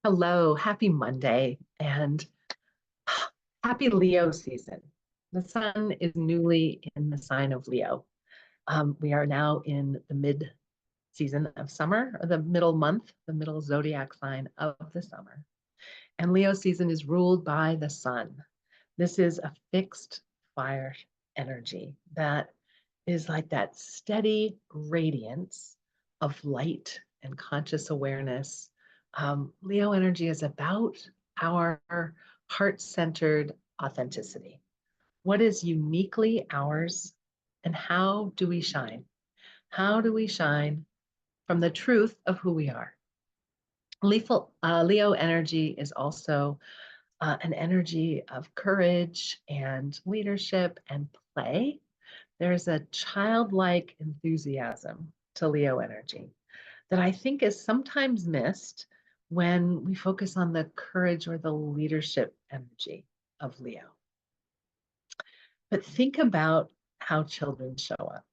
Hello, happy Monday and happy Leo season. The sun is newly in the sign of Leo. We are now in the mid season of summer, or the middle month, the middle zodiac sign of the summer. And Leo season is ruled by the sun. This is a fixed fire energy that is like that steady radiance of light and conscious awareness. Leo energy is about our heart centered authenticity. What is uniquely ours, and how do we shine? How do we shine from the truth of who we are? Leo energy is also an energy of courage and leadership and play. There's a childlike enthusiasm to Leo energy that I think is sometimes missed when we focus on the courage or the leadership energy of Leo. But think about how children show up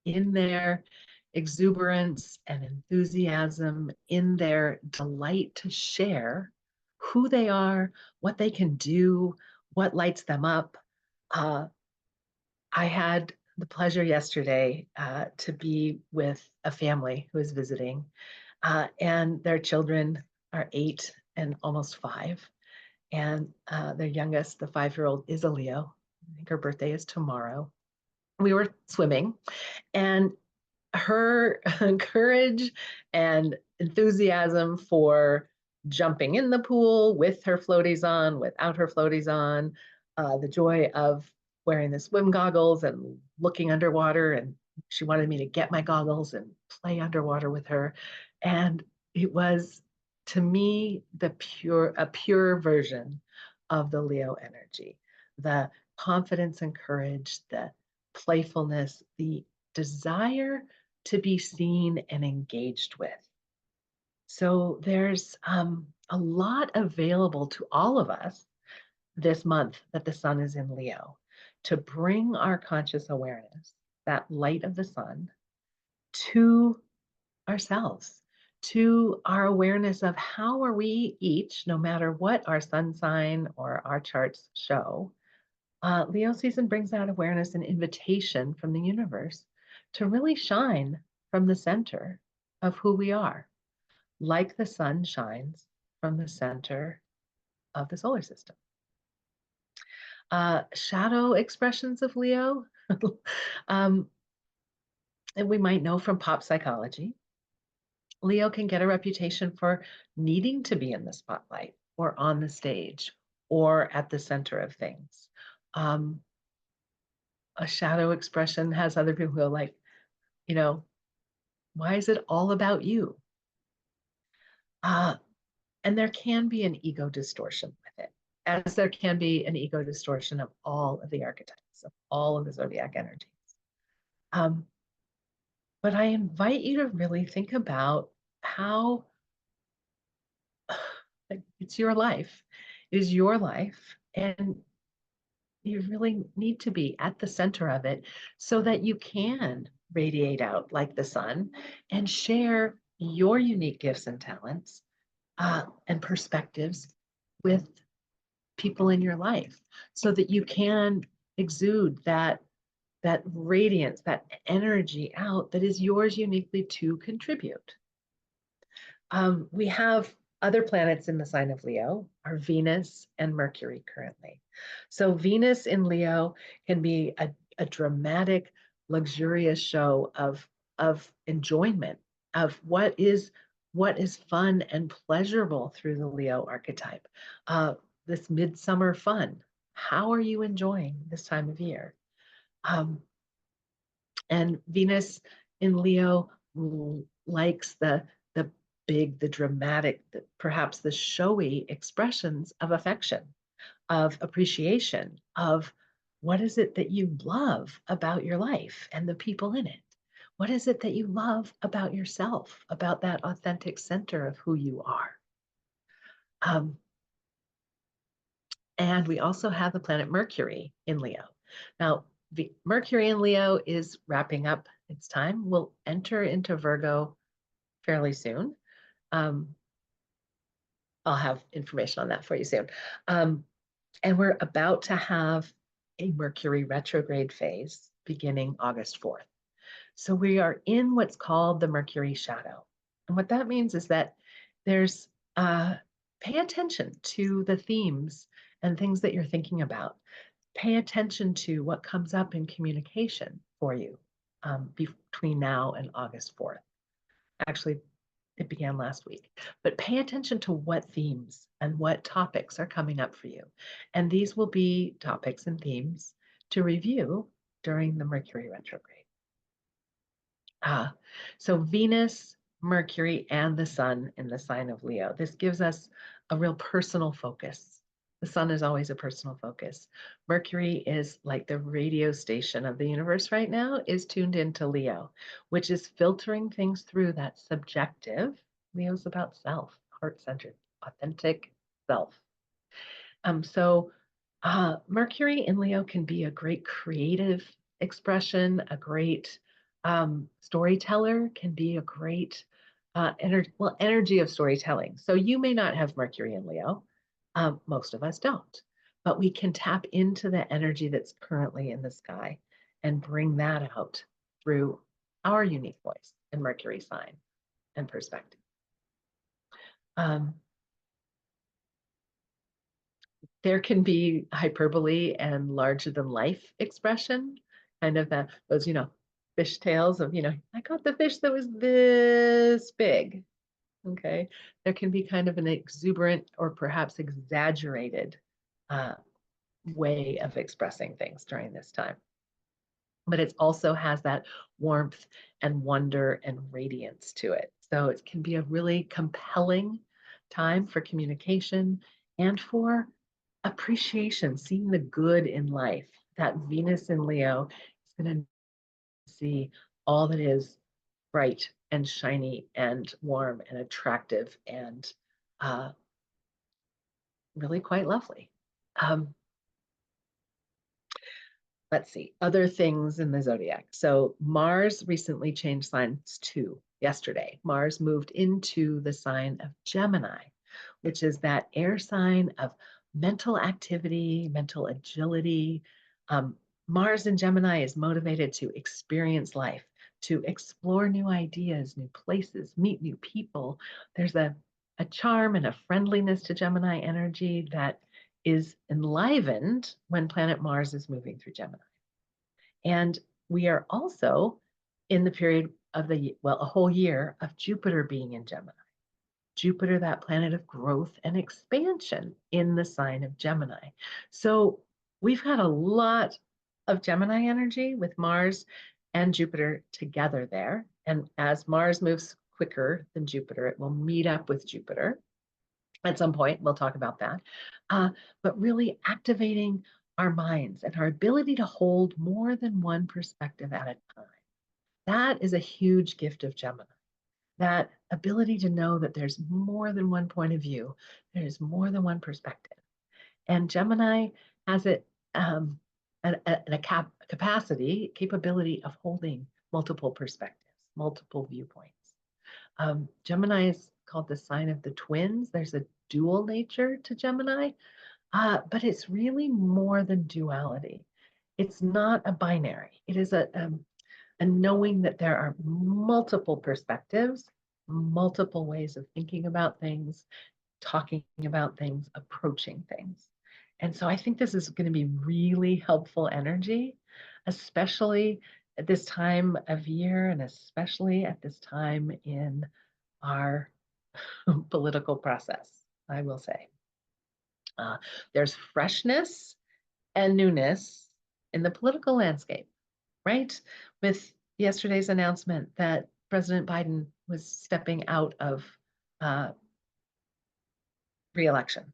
in their exuberance and enthusiasm, in their delight to share who they are, what they can do, what lights them up. Uh, I had the pleasure yesterday to be with a family who is visiting, and their children are 8 and almost 5. And their youngest, the 5-year-old, is a Leo. I think her birthday is tomorrow. We were swimming, and her courage and enthusiasm for jumping in the pool with her floaties on, without her floaties on, the joy of wearing the swim goggles and looking underwater. And she wanted me to get my goggles and play underwater with her. And it was, to me, a pure version of the Leo energy, the confidence and courage, the playfulness, the desire to be seen and engaged with. So there's a lot available to all of us this month that the sun is in Leo to bring our conscious awareness, that light of the sun, to ourselves, to our awareness of how are we each, no matter what our sun sign or our charts show. Leo season brings that awareness and invitation from the universe to really shine from the center of who we are, like the sun shines from the center of the solar system. Shadow expressions of Leo, um, and we might know from pop psychology. Leo can get a reputation for needing to be in the spotlight or on the stage or at the center of things. Um, a shadow expression has other people who are like, you know, why is it all about you? Uh, and there can be an ego distortion with it, as there can be an ego distortion of all of the archetypes, of all of the zodiac energies. Um, but I invite you to really think about how it's your life. It is your life. And you really need to be at the center of it so that you can radiate out like the sun and share your unique gifts and talents and perspectives with people in your life so that you can exude that radiance, that energy out that is yours uniquely to contribute. We have other planets in the sign of Leo are Venus and Mercury currently. So Venus in Leo can be a dramatic, luxurious show of enjoyment, of what is fun and pleasurable through the Leo archetype. This midsummer fun. How are you enjoying this time of year? And Venus in Leo likes the big, the dramatic, perhaps the showy expressions of affection, of appreciation, of what is it that you love about your life and the people in it? What is it that you love about yourself, about that authentic center of who you are? Um, and we also have the planet Mercury in Leo. Now, Mercury in Leo is wrapping up its time. We'll enter into Virgo fairly soon. Um, I'll have information on that for you soon. Um, and we're about to have a Mercury retrograde phase beginning August 4th. So we are in what's called the Mercury shadow. And what that means is that there's, pay attention to the themes and things that you're thinking about. Pay attention to what comes up in communication for you between now and August 4th. Actually, it began last week. But pay attention to what themes and what topics are coming up for you. And these will be topics and themes to review during the Mercury retrograde. So Venus, Mercury, and the Sun in the sign of Leo. This gives us a real personal focus. The Sun is always a personal focus. Mercury is like the radio station of the universe right now, is tuned into Leo, which is filtering things through that subjective. Leo's about self, heart-centered, authentic self. So Mercury in Leo can be a great creative expression, a great storyteller, can be a great energy of storytelling. So you may not have Mercury in Leo. Most of us don't. But we can tap into the energy that's currently in the sky and bring that out through our unique voice and Mercury sign and perspective. There can be hyperbole and larger than life expression, kind of those, fish tales of, I caught the fish that was this big. Okay. There can be kind of an exuberant or perhaps exaggerated uh, way of expressing things during this time. But it also has that warmth and wonder and radiance to it. So it can be a really compelling time for communication and for appreciation, seeing the good in life. That Venus in Leo is going to see all that is bright and shiny and warm and attractive and really quite lovely. Let's see, other things in the zodiac. So Mars recently changed signs too. Yesterday, Mars moved into the sign of Gemini, which is that air sign of mental activity, mental agility. Mars in Gemini is motivated to experience life, to explore new ideas, new places, meet new people. There's a charm and a friendliness to Gemini energy that is enlivened when planet Mars is moving through Gemini. And we are also in the period of a whole year of Jupiter being in Gemini. Jupiter, that planet of growth and expansion in the sign of Gemini. So we've had a lot of Gemini energy with Mars and Jupiter together there. And as Mars moves quicker than Jupiter, it will meet up with Jupiter at some point. We'll talk about that. But really activating our minds and our ability to hold more than one perspective at a time. That is a huge gift of Gemini. That ability to know that there's more than one point of view, there's more than one perspective. And Gemini has it capability of holding multiple perspectives, multiple viewpoints. Gemini is called the sign of the twins. There's a dual nature to Gemini, but it's really more than duality. It's not a binary. It is a knowing that there are multiple perspectives, multiple ways of thinking about things, talking about things, approaching things. And so I think this is going to be really helpful energy, especially at this time of year and especially at this time in our political process, I will say. There's freshness and newness in the political landscape, right? With yesterday's announcement that President Biden was stepping out of re-election.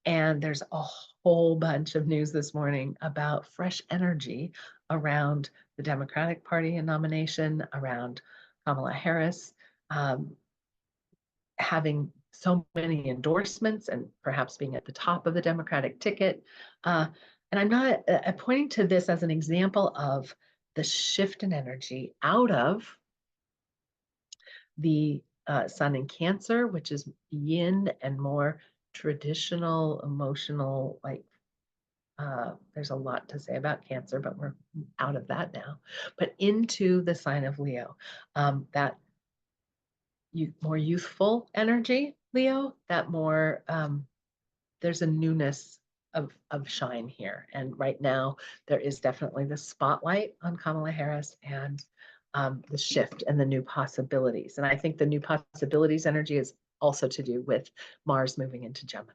And there's a whole bunch of news this morning about fresh energy around the Democratic Party and nomination, around Kamala Harris having so many endorsements and perhaps being at the top of the Democratic ticket. And I'm not pointing to this as an example of the shift in energy out of the Sun in Cancer, which is yin and more traditional, emotional, like there's a lot to say about Cancer, but we're out of that now. But into the sign of Leo, that more youthful energy, Leo, that more there's a newness of shine here. And right now, there is definitely the spotlight on Kamala Harris and the shift and the new possibilities. And I think the new possibilities energy is also to do with Mars moving into Gemini,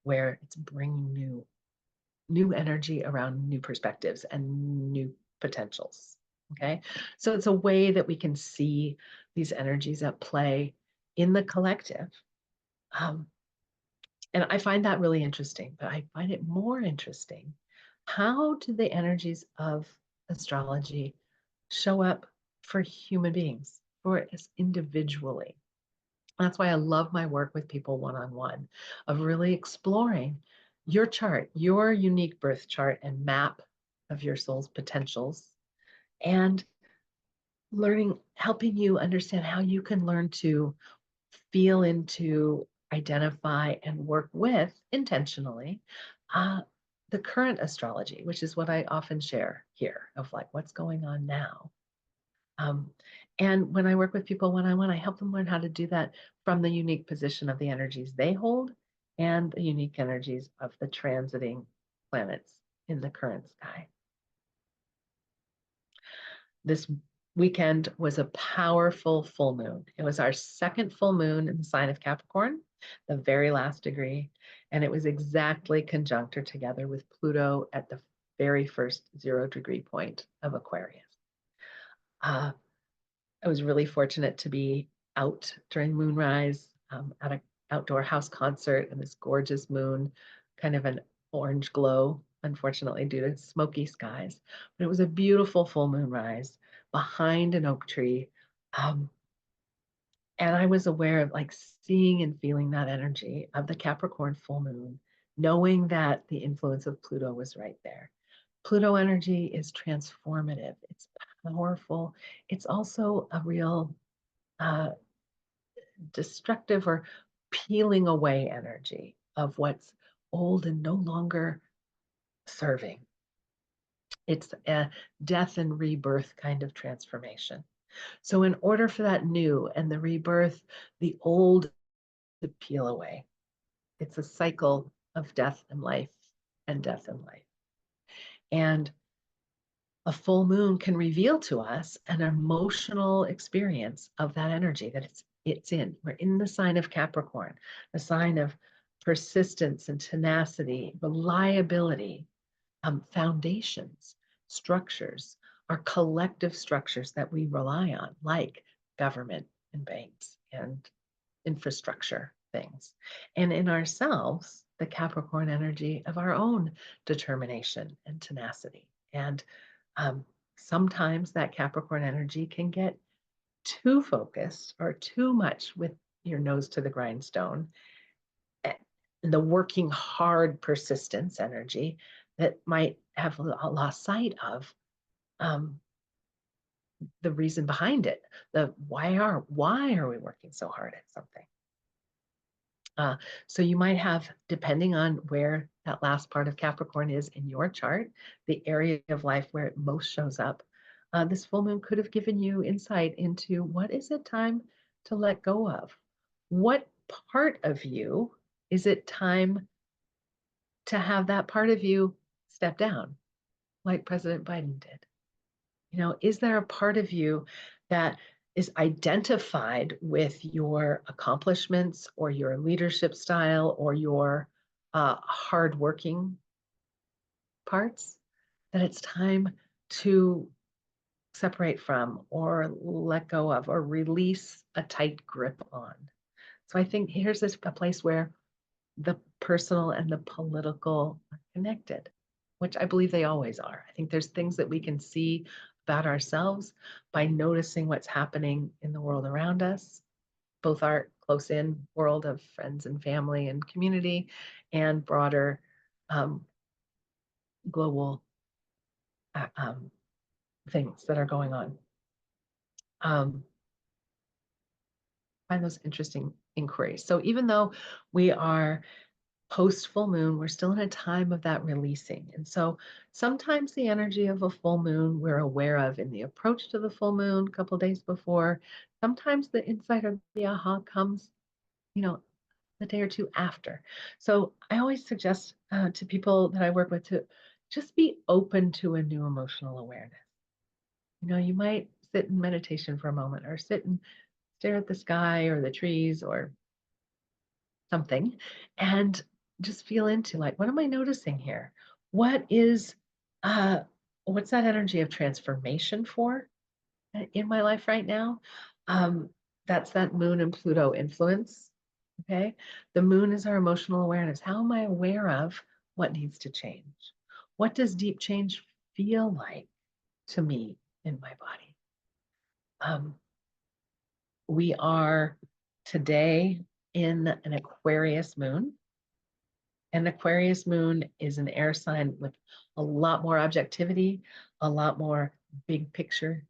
where it's bringing new energy around new perspectives and new potentials. Okay, so it's a way that we can see these energies at play in the collective. Um, and I find that really interesting, but I find it more interesting. How do the energies of astrology show up for human beings, for us individually? That's why I love my work with people one on one, of really exploring your chart, your unique birth chart and map of your soul's potentials, and learning, helping you understand how you can learn to feel into, identify, and work with intentionally uh, the current astrology, which is what I often share here of like what's going on now. Um, and when I work with people one on one, I help them learn how to do that from the unique position of the energies they hold and the unique energies of the transiting planets in the current sky. This weekend was a powerful full moon. It was our second full moon in the sign of Capricorn, the very last degree, and it was exactly conjunct or together with Pluto at the very first 0 degree point of Aquarius. Uh, I was really fortunate to be out during moonrise at an outdoor house concert and this gorgeous moon, kind of an orange glow, unfortunately, due to smoky skies. But it was a beautiful full moon rise behind an oak tree. Um, and I was aware of like seeing and feeling that energy of the Capricorn full moon, knowing that the influence of Pluto was right there. Pluto energy is transformative, it's powerful. It's also a real uh, destructive or peeling away energy of what's old and no longer serving. It's a death and rebirth kind of transformation. So, in order for that new and the rebirth, the old to peel away, it's a cycle of death and life and death and life. And a full moon can reveal to us an emotional experience of that energy that it's in. We're in the sign of Capricorn, the sign of persistence and tenacity, reliability, foundations, structures, our collective structures that we rely on, like government and banks and infrastructure things. And in ourselves, the Capricorn energy of our own determination and tenacity. And um, sometimes that Capricorn energy can get too focused or too much with your nose to the grindstone. The working hard persistence energy that might have lost sight of um, the reason behind it. The why are we working so hard at something? So you might have, depending on where that last part of Capricorn is in your chart, the area of life where it most shows up, this full moon could have given you insight into what is it time to let go of? What part of you is it time to have that part of you step down, like President Biden did? You know, is there a part of you that is identified with your accomplishments or your leadership style or your hardworking parts that it's time to separate from or let go of or release a tight grip on? So I think here's a place where the personal and the political are connected, which I believe they always are. I think there's things that we can see about ourselves by noticing what's happening in the world around us, both our close in world of friends and family and community and broader um, global um, things that are going on. Um, find those interesting inquiries. So even though we are post full moon, we're still in a time of that releasing. And so sometimes the energy of a full moon we're aware of in the approach to the full moon a couple days before. Sometimes the insight or the aha comes, you know, the day or two after. So I always suggest to people that I work with to just be open to a new emotional awareness. You might sit in meditation for a moment or sit and stare at the sky or the trees or something and just feel into like, what am I noticing here? What is, uh, what's that energy of transformation for in my life right now? Um, that's that moon and Pluto influence. Okay. The moon is our emotional awareness. How am I aware of what needs to change? What does deep change feel like to me in my body? Um, we are today in an Aquarius moon. An Aquarius moon is an air sign with a lot more objectivity, a lot more big picture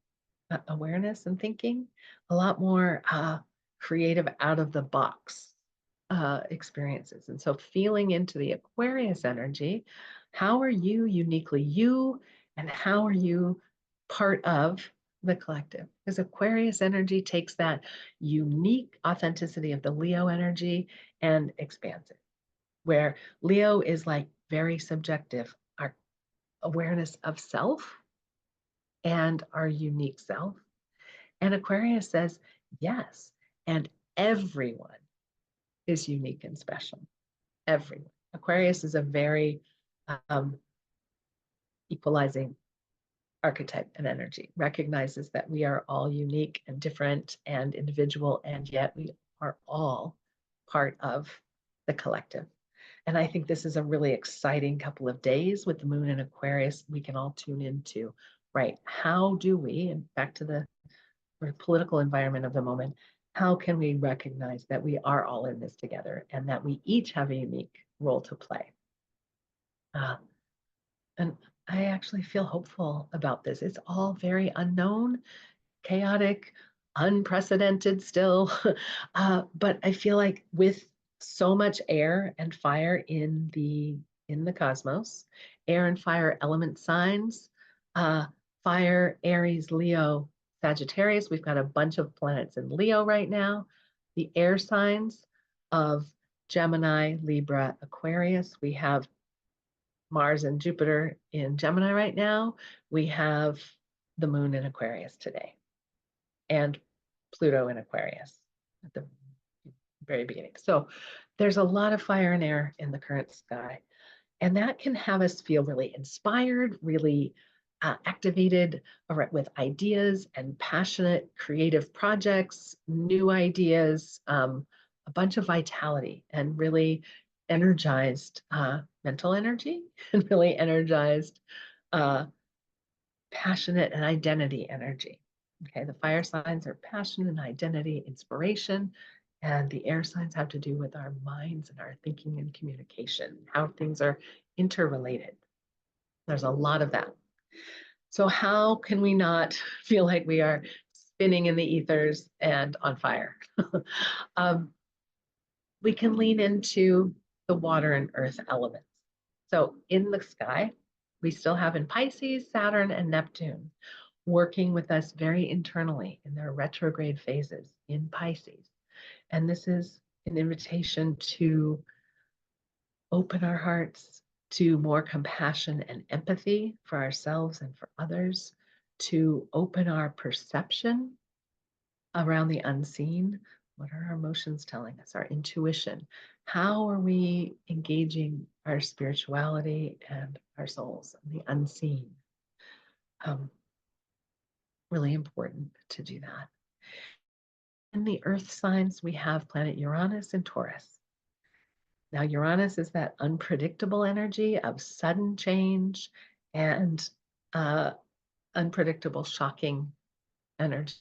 awareness and thinking, a lot more creative out of the box experiences. And so feeling into the Aquarius energy, how are you uniquely you and how are you part of the collective? Because Aquarius energy takes that unique authenticity of the Leo energy and expands it, where Leo is like very subjective, our awareness of self and our unique self. And Aquarius says, yes, and everyone is unique and special. Everyone. Aquarius is a very um, equalizing archetype and energy, recognizes that we are all unique and different and individual, and yet we are all part of the collective. And I think this is a really exciting couple of days with the moon in Aquarius. We can all tune into, right? How do we, and back to the political environment of the moment, how can we recognize that we are all in this together and that we each have a unique role to play? Uh, and I actually feel hopeful about this. It's all very unknown, chaotic, unprecedented still. But I feel like with so much air and fire in the cosmos, air and fire element signs, uh, fire, Aries, Leo, Sagittarius. We've got a bunch of planets in Leo right now. The air signs of Gemini, Libra, Aquarius. We have Mars and Jupiter in Gemini right now. We have the moon in Aquarius today and Pluto in Aquarius at the very beginning. So there's a lot of fire and air in the current sky. And that can have us feel really inspired, really activated with ideas and passionate creative projects, new ideas, a bunch of vitality and really energized mental energy and really energized uh, passionate and identity energy. Okay, the fire signs are passion and identity, inspiration, and the air signs have to do with our minds and our thinking and communication, how things are interrelated. There's a lot of that. So how can we not feel like we are spinning in the ethers and on fire? um, we can lean into the water and earth elements. So in the sky, we still have in Pisces, Saturn, and Neptune working with us very internally in their retrograde phases in Pisces. And this is an invitation to open our hearts to more compassion and empathy for ourselves and for others, to open our perception around the unseen. What are our emotions telling us? Our intuition. How are we engaging our spirituality and our souls and the unseen? Um, really important to do that. In the earth signs, we have planet Uranus and Taurus. Now, Uranus is that unpredictable energy of sudden change and uh, unpredictable, shocking energy.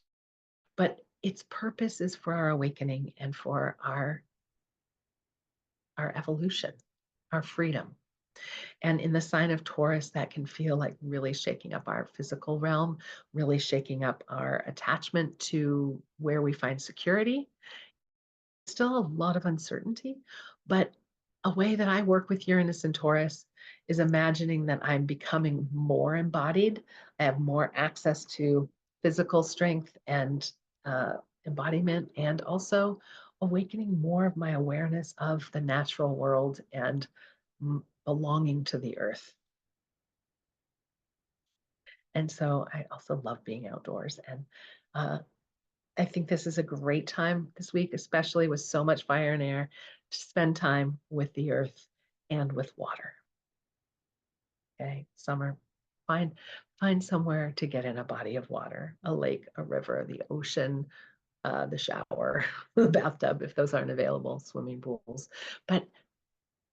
But its purpose is for our awakening and for our evolution, our freedom. And in the sign of Taurus, that can feel like really shaking up our physical realm, really shaking up our attachment to where we find security. still a lot of uncertainty, but a way that I work with Uranus and Taurus is imagining that I'm becoming more embodied. I have more access to physical strength and uh, embodiment, and also awakening more of my awareness of the natural world and belonging to the earth. And so I also love being outdoors. And uh, I think this is a great time this week, especially with so much fire and air, to spend time with the earth and with water. Okay, summer, find find somewhere to get in a body of water, a lake, a river, the ocean, the shower, the bathtub, if those aren't available, swimming pools. But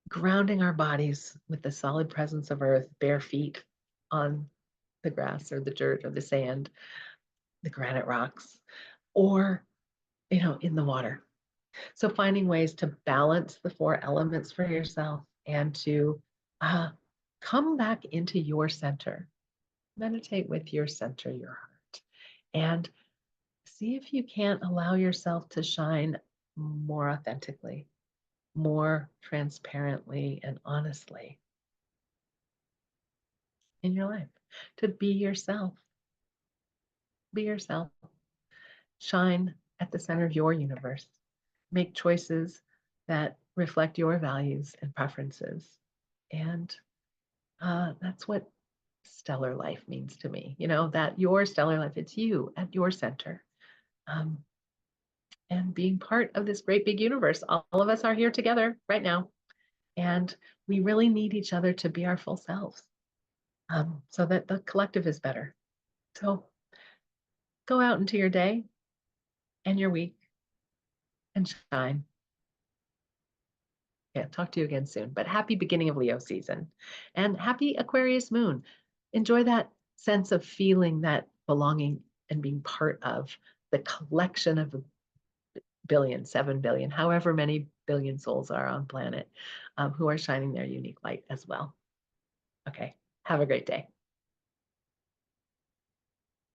grounding our bodies with the solid presence of earth, bare feet on the grass or the dirt or the sand, the granite rocks, or in the water. So finding ways to balance the four elements for yourself and to uh, come back into your center. Meditate with your center, your heart, and see if you can't allow yourself to shine more authentically, more transparently, and honestly in your life. To be yourself. Be yourself. Shine at the center of your universe. Make choices that reflect your values and preferences. And that's what stellar life means to me. That your stellar life, it's you at your center. Um, and being part of this great big universe. All of us are here together right now. And we really need each other to be our full selves so that the collective is better. So go out into your day and your week and shine. Yeah, talk to you again soon. But happy beginning of Leo season and happy Aquarius moon. Enjoy that sense of feeling that belonging and being part of the collection of a billion, 7 billion, however many billion souls are on planet who are shining their unique light as well. Okay, have a great day.